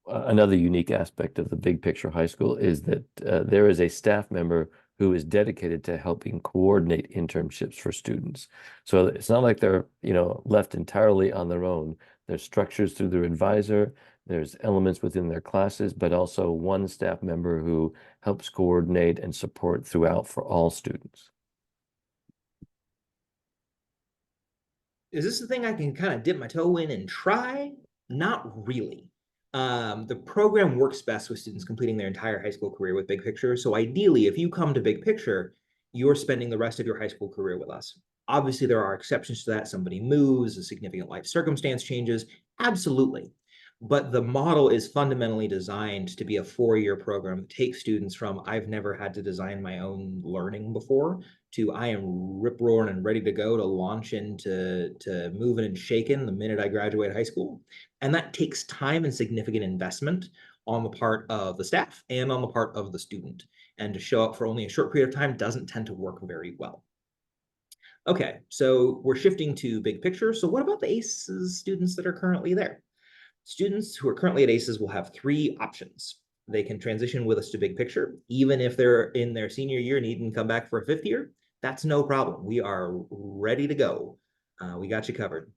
another unique aspect of the Big Picture High School is that there is a staff member who is dedicated to helping coordinate internships for students. So it's not like they're, left entirely on their own. There's structures through their advisor, there's elements within their classes, but also one staff member who helps coordinate and support throughout for all students. Is this the thing I can kind of dip my toe in and try? Not really. The program works best with students completing their entire high school career with Big Picture. So ideally, if you come to Big Picture, you're spending the rest of your high school career with us. Obviously, there are exceptions to that. Somebody moves, a significant life circumstance changes. Absolutely. But the model is fundamentally designed to be a 4-year program that takes students from I've never had to design my own learning before to I am rip roaring and ready to go to launch into moving and shaking the minute I graduate high school. And that takes time and significant investment on the part of the staff and on the part of the student. And to show up for only a short period of time doesn't tend to work very well. Okay, so we're shifting to big picture. So what about the ACES students that are currently there? Students who are currently at ACES will have 3 options. They can transition with us to big picture, even if they're in their senior year and need to come back for a 5th year. That's no problem. We are ready to go. We got you covered.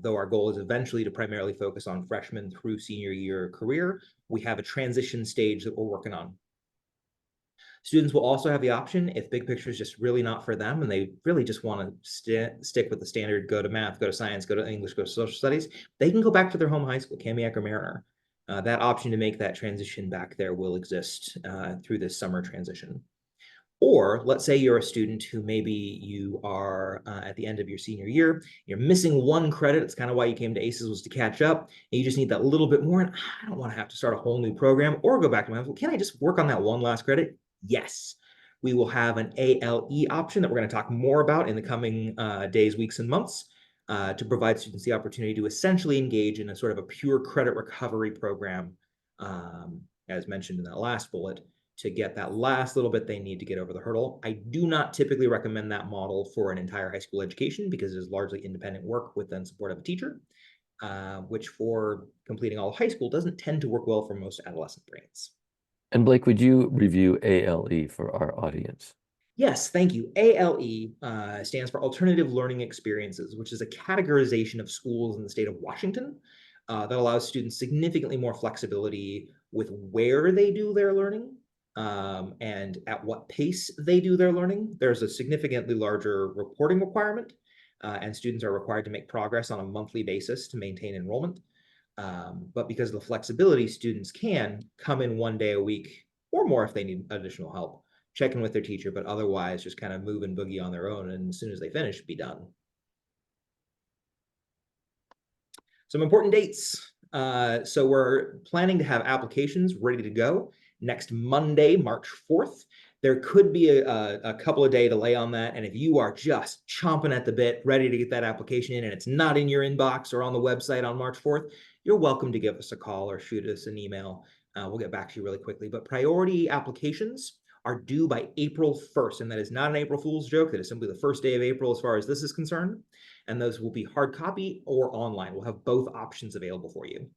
Though our goal is eventually to primarily focus on freshmen through senior year career, we have a transition stage that we're working on. Students will also have the option, if big picture is just really not for them and they really just want to stick with the standard, go to math, go to science, go to English, go to social studies, they can go back to their home high school, Kamiak or Mariner. That option to make that transition back there will exist through this summer transition. Or let's say you're a student who maybe you are at the end of your senior year, you're missing 1 credit. It's kind of why you came to ACES, was to catch up. And you just need that little bit more. And I don't want to have to start a whole new program or go back to my school. Can I just work on that 1 last credit? Yes. We will have an ALE option that we're going to talk more about in the coming days, weeks, and months to provide students the opportunity to essentially engage in a sort of a pure credit recovery program, as mentioned in that last bullet, to get that last little bit they need to get over the hurdle. I do not typically recommend that model for an entire high school education because it is largely independent work with then support of a teacher, which for completing all of high school doesn't tend to work well for most adolescent brains. And Blake, would you review ALE for our audience? Yes, thank you. ALE stands for Alternative Learning Experiences, which is a categorization of schools in the state of Washington that allows students significantly more flexibility with where they do their learning and at what pace they do their learning. There's a significantly larger reporting requirement, and students are required to make progress on a monthly basis to maintain enrollment. But because of the flexibility, students can come in 1 day a week or more if they need additional help, check in with their teacher, but otherwise just kind of move and boogie on their own. And as soon as they finish, be done. Some important dates. So we're planning to have applications ready to go next Monday, March 4th. There could be a couple of day delay on that. And if you are just chomping at the bit, ready to get that application in, and it's not in your inbox or on the website on March 4th, you're welcome to give us a call or shoot us an email. We'll get back to you really quickly. But priority applications are due by April 1st. And that is not an April Fool's joke. That is simply the first day of April as far as this is concerned. And those will be hard copy or online. We'll have both options available for you.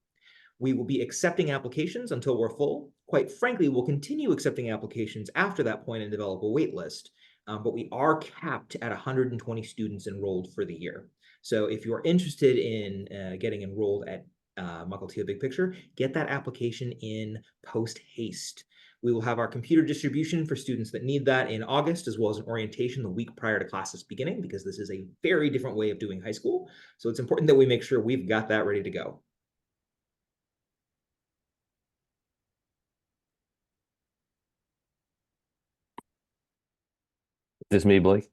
We will be accepting applications until we're full. Quite frankly, we'll continue accepting applications after that point and develop a wait list. But we are capped at 120 students enrolled for the year. So if you're interested in getting enrolled at Mukilteo Big Picture, get that application in post haste. We will have our computer distribution for students that need that in August, as well as an orientation the week prior to classes beginning, because this is a very different way of doing high school. So it's important that we make sure we've got that ready to go. This me, Blake?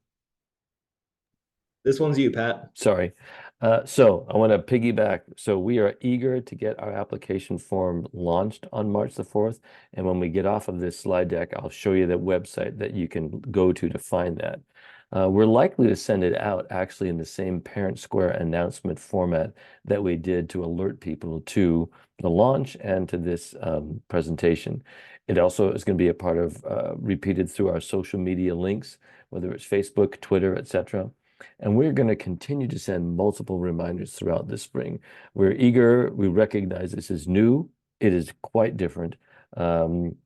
This one's you, Pat. Sorry. So I want to piggyback. So we are eager to get our application form launched on March the 4th. And when we get off of this slide deck, I'll show you the website that you can go to find that. We're likely to send it out actually in the same Parent Square announcement format that we did to alert people to the launch and to this presentation. It also is going to be a part of repeated through our social media links, whether it's Facebook, Twitter, etc. And we're going to continue to send multiple reminders throughout this spring. We're eager. We recognize this is new. It is quite different. And,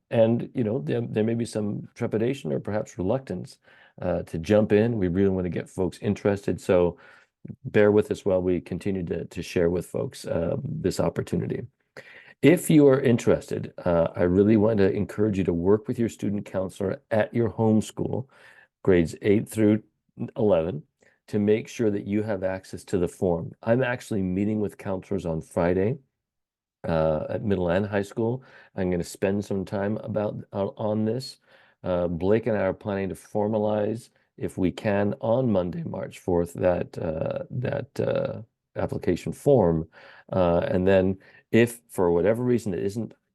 you know, there may be some trepidation or perhaps reluctance to jump in. We really want to get folks interested. So bear with us while we continue to share with folks this opportunity. If you are interested, I really want to encourage you to work with your student counselor at your home school, grades 8 through 11, to make sure that you have access to the form. I'm actually meeting with counselors on Friday at middle and high school. I'm going to spend some time on this. Blake and I are planning to formalize, if we can, on Monday, March 4th, that application form. And then if for whatever reason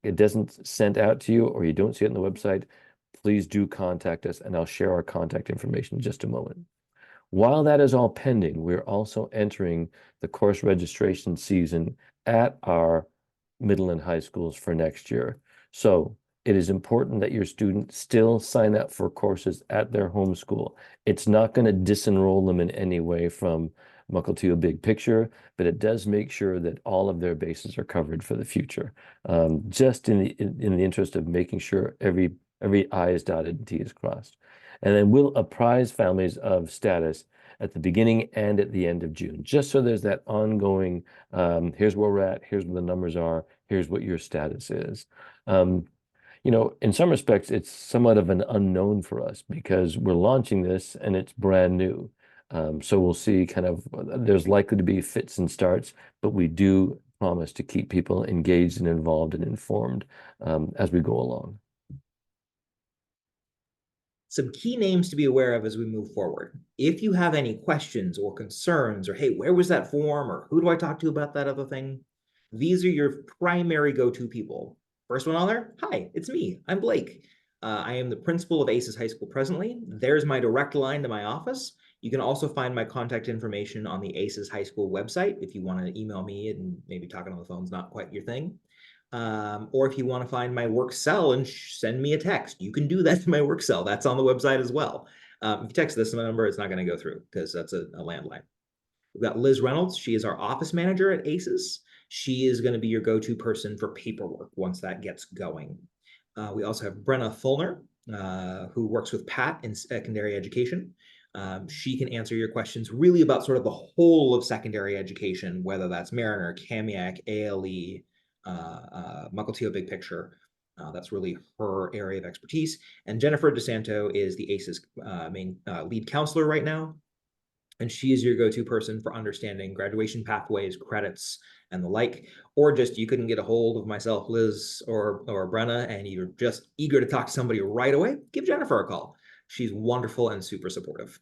it doesn't send out to you or you don't see it on the website, please do contact us and I'll share our contact information in just a moment. While that is all pending, we're also entering the course registration season at our middle and high schools for next year. So it is important that your students still sign up for courses at their home school. It's not going to disenroll them in any way from Mukilteo Big Picture, but it does make sure that all of their bases are covered for the future. Just in the interest of making sure every I is dotted and T is crossed. And then we'll apprise families of status at the beginning and at the end of June, just so there's that ongoing, here's where we're at, here's where the numbers are, here's what your status is. You know, in some respects, it's somewhat of an unknown for us because we're launching this and it's brand new. So we'll see kind of, there's likely to be fits and starts, but we do promise to keep people engaged and involved and informed as we go along. Some key names to be aware of as we move forward. If you have any questions or concerns, or hey, where was that form, or who do I talk to about that other thing? These are your primary go-to people. First one on there, hi, it's me, I'm Blake. I am the principal of ACES High School presently. There's my direct line to my office. You can also find my contact information on the ACES High School website if you want to email me, and maybe talking on the phone's not quite your thing. Or if you want to find my work cell and send me a text, you can do that to my work cell. That's on the website as well. If you text this number, it's not going to go through because that's a landline. We've got Liz Reynolds. She is our office manager at ACES. She is going to be your go-to person for paperwork once that gets going. We also have Brenna Fulner. who works with Pat in secondary education. She can answer your questions really about sort of the whole of secondary education, whether that's Mariner, Kamiak, ALE, Mukilteo Big Picture. That's really her area of expertise. And Jennifer DeSanto is the ACE's main lead counselor right now. And she is your go-to person for understanding graduation pathways, credits, and the like. Or just you couldn't get a hold of myself, Liz, or Brenna, and you're just eager to talk to somebody right away, give Jennifer a call. She's wonderful and super supportive.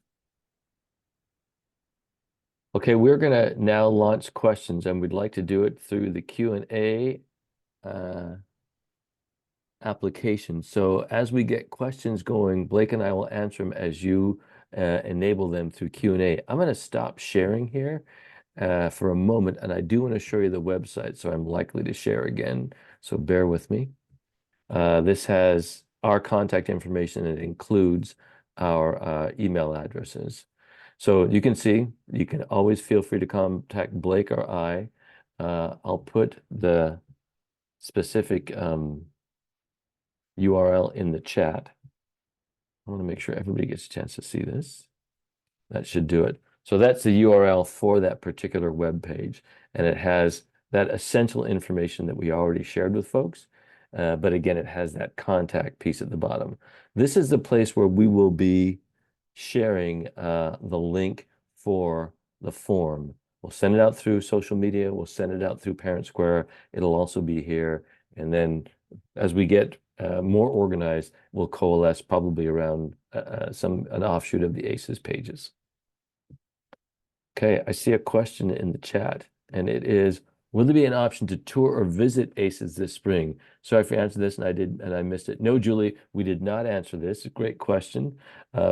Okay, we're going to now launch questions, and we'd like to do it through the Q&A application. So as we get questions going, Blake and I will answer them as you enable them through Q&A. I'm going to stop sharing here for a moment, and I do want to show you the website, so I'm likely to share again. So bear with me. This has our contact information, and it includes our email addresses. So you can see, you can always feel free to contact Blake or I. I'll put the specific URL in the chat. I want to make sure everybody gets a chance to see this. That should do it. So that's the URL for that particular web page, and it has that essential information that we already shared with folks. But again, it has that contact piece at the bottom. This is the place where we will be sharing the link for the form. We'll send it out through social media. We'll send it out through Parent Square. It'll also be here. And then as we get more organized, we'll coalesce probably around an offshoot of the ACES pages. Okay, I see a question in the chat, and it is, will there be an option to tour or visit ACES this spring? Sorry if I answered this and I missed it. No, Julie, we did not answer this. A great question.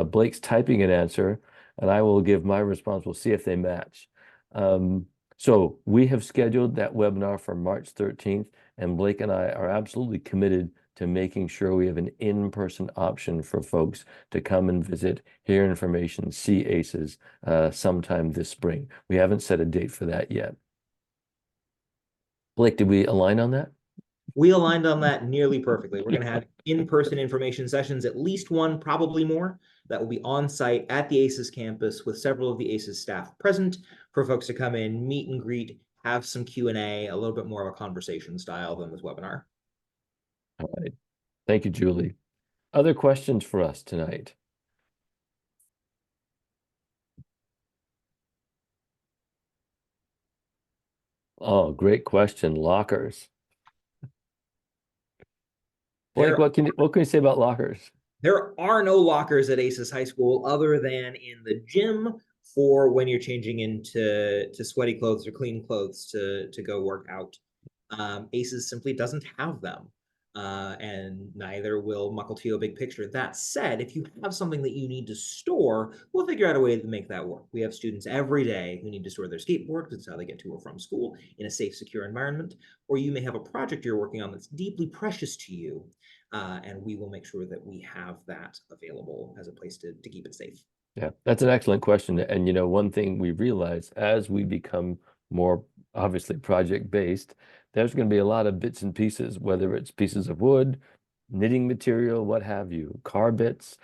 Blake's typing an answer, and I will give my response. We'll see if they match. So we have scheduled that webinar for March 13th, and Blake and I are absolutely committed to making sure we have an in-person option for folks to come and visit, hear information, see ACES sometime this spring. We haven't set a date for that yet. Blake, did we align on that? We aligned on that nearly perfectly. We're going to have in-person information sessions, at least one, probably more, that will be on site at the ACES campus with several of the ACES staff present for folks to come in, meet and greet, have some Q&A, a little bit more of a conversation style than this webinar. All right. Thank you, Julie. Other questions for us tonight? Oh, great question. Lockers. Blake, what can you say about lockers? There are no lockers at ACES High School other than in the gym for when you're changing into sweaty clothes or clean clothes to go work out. ACES simply doesn't have them. And neither will Mukilteo Big Picture. That said, if you have something that you need to store, we'll figure out a way to make that work. We have students every day who need to store their skateboard because it's how they get to or from school in a safe, secure environment. Or you may have a project you're working on that's deeply precious to you, and we will make sure that we have that available as a place to keep it safe. Yeah, that's an excellent question. And one thing we realize as we become more obviously project-based, there's going to be a lot of bits and pieces, whether it's pieces of wood, knitting material, what have you, car bits,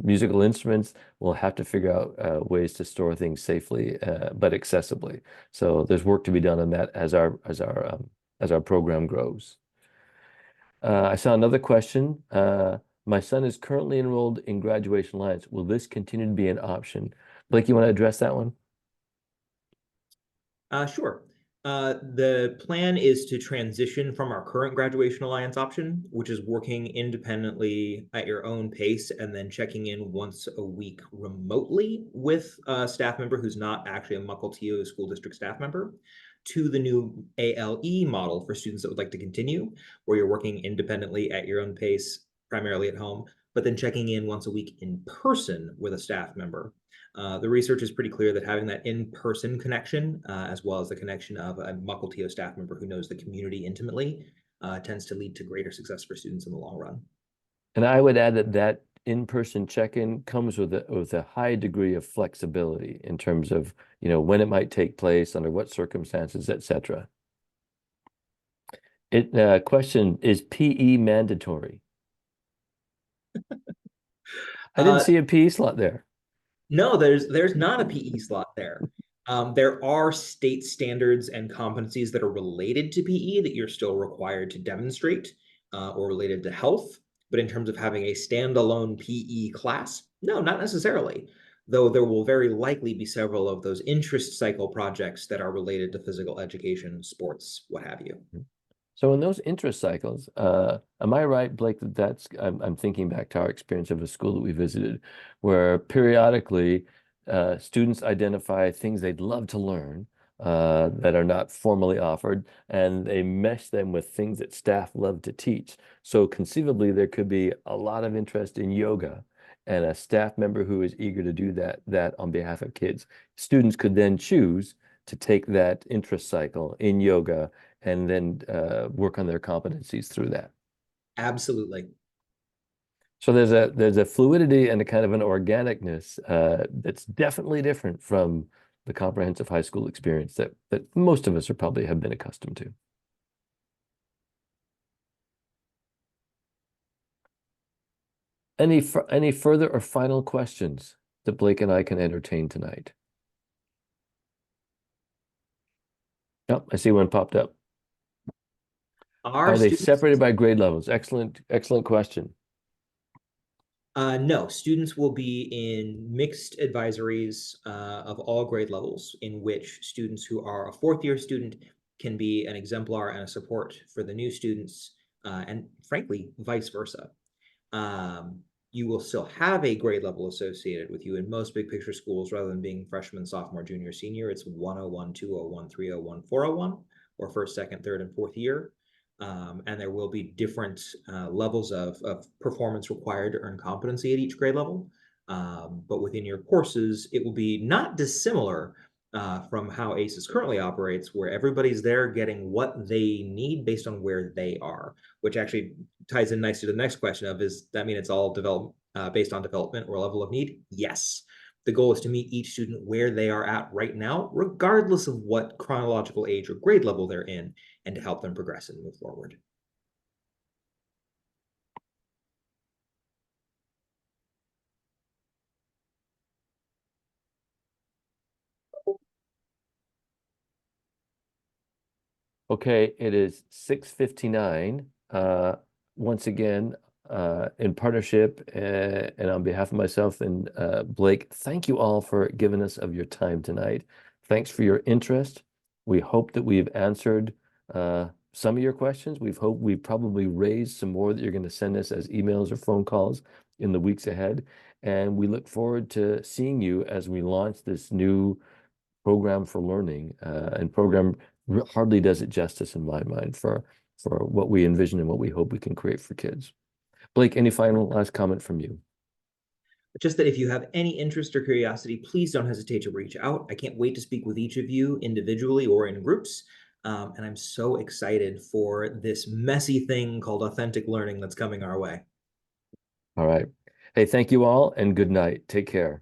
musical instruments. We'll have to figure out ways to store things safely, but accessibly. So there's work to be done on that as our program grows. I saw another question. My son is currently enrolled in Graduation Alliance. Will this continue to be an option? Blake, you want to address that one? Sure. The plan is to transition from our current Graduation Alliance option, which is working independently at your own pace and then checking in once a week remotely with a staff member who's not actually a Mukilteo School District staff member, to the new ALE model for students that would like to continue, where you're working independently at your own pace, primarily at home, but then checking in once a week in person with a staff member. The research is pretty clear that having that in-person connection, as well as the connection of a Mukilteo staff member who knows the community intimately, tends to lead to greater success for students in the long run. And I would add that in-person check-in comes with a high degree of flexibility in terms of when it might take place, under what circumstances, etc. Question, is PE mandatory? I didn't Uh, see a PE slot there. No, there's not a PE slot there. There are state standards and competencies that are related to PE that you're still required to demonstrate or related to health. But in terms of having a standalone PE class, no, not necessarily. Though there will very likely be several of those interest cycle projects that are related to physical education, sports, what have you. So in those interest cycles, am I right, Blake, that I'm thinking back to our experience of a school that we visited, where periodically students identify things they'd love to learn that are not formally offered, and they mesh them with things that staff love to teach. So conceivably, there could be a lot of interest in yoga, and a staff member who is eager to do that on behalf of kids. Students could then choose to take that interest cycle in yoga and then work on their competencies through that. Absolutely. So there's a fluidity and a kind of an organicness that's definitely different from the comprehensive high school experience that most of us are probably have been accustomed to. Any further or final questions that Blake and I can entertain tonight? Yep, I see one popped up. Our Are they students separated by grade levels? Excellent question. No, students will be in mixed advisories of all grade levels, in which students who are a fourth year student can be an exemplar and a support for the new students, and frankly, vice versa. Um, you will still have a grade level associated with you in most big picture schools rather than being freshman, sophomore, junior, senior. It's 101, 201, 301, 401, or first, second, third, and fourth year. And there will be different levels of performance required to earn competency at each grade level. But within your courses, it will be not dissimilar from how ACES currently operates, where everybody's there getting what they need based on where they are, which actually ties in nicely to the next question of, is that mean it's all based on development or level of need? Yes. The goal is to meet each student where they are at right now, regardless of what chronological age or grade level they're in, and to help them progress and move forward. Okay, it is 6:59. Once again, in partnership and on behalf of myself and Blake, thank you all for giving us of your time tonight. Thanks for your interest. We hope that we've answered some of your questions. We've probably raised some more that you're going to send us as emails or phone calls in the weeks ahead. And we look forward to seeing you as we launch this new program for learning and program hardly does it justice in my mind for what we envision and what we hope we can create for kids. Blake, any final last comment from you? Just that if you have any interest or curiosity, please don't hesitate to reach out. I can't wait to speak with each of you individually or in groups. And I'm so excited for this messy thing called authentic learning that's coming our way. All right. Hey, thank you all and good night. Take care.